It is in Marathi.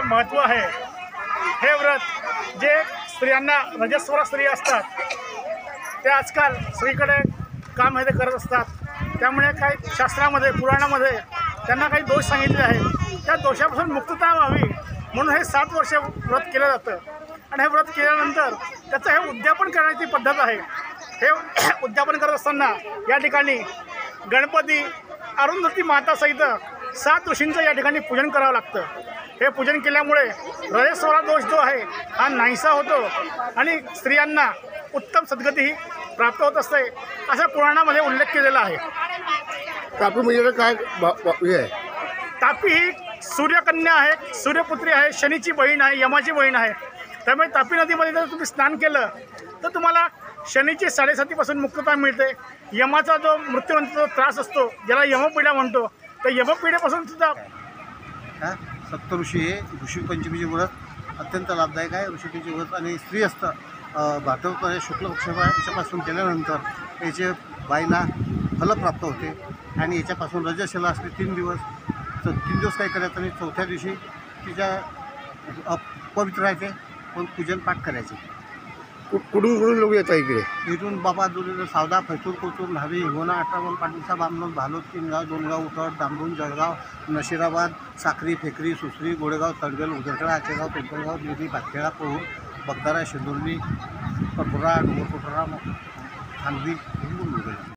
महत्त्व आहे। हे व्रत जे स्त्रियांना रजस्वला स्त्री असतात त्या आजकाल स्त्रीकडे काम हे ते करत असतात, त्यामुळे काही शास्त्रामध्ये पुराणामध्ये त्यांना काही दोष सांगितले आहेत। त्या दोषापासून मुक्तता व्हावी म्हणून हे 7 वर्ष व्रत केलं जातं आणि हे व्रत केल्यानंतर त्याचं हे उद्यापन करण्याची पद्धत आहे। हे उद्यापन करत असताना या ठिकाणी गणपती अरुंधती मातासहित 7 ऋषींचं या ठिकाणी पूजन करावं लागतं। हे पूजन केल्यामुळे रजस्वला दोष जो आहे हा नाहीसा होतो आणि स्त्रियांना उत्तम सद्गती ही प्राप्त होत असते, असा पुराणामध्ये उल्लेख केलेला आहे। तापी म्हणजे काय हे आहे? तापी ही सूर्यकन्या आहे, सूर्यपुत्री आहे, शनीची बहीण आहे, यमाची बहीण आहे। त्यामुळे तापी नदीमध्ये जर तुम्ही स्नान केलं तर तुम्हाला शनीची 7.5पासून मुक्तता मिळते। यमाचा जो मृत्यूनंतरचा त्रास असतो ज्याला यमपीडा म्हणतो, तर यमपीडेपासून सुद्धा सप्तऋषी हे ऋषी पंचमीचे व्रत अत्यंत लाभदायक आहे। ऋषीपंचमी व्रत आणि स्त्री असतं भाद्रपद शुक्ल पक्षापासून केल्यानंतर याचे बाईला फल प्राप्त होते आणि याच्यापासून रजस्वला असते 3 दिवस काही करायचं आणि 4थ्या दिवशी तिच्या पवित्र राहायचे पण पूजन पाठ करायचे। कुठून लोक येतात इकडे? इथून बाबा दुर्ग सावदा फैसूर कोतूर न्हावी हिंगोना आटावल पाटीलसा बामनोद भालोद 3 गाव 2 गाव उतड दामरूण जळगाव नशिराबाद साखरी फेकरी सुसरी गोडेगाव तडगल उदरकडा आचेगाव पिंपळगाव देवी भातखेडा पहूर बगदारा शिंदुर्णी परपुरा डोंगरपोटरा खानवी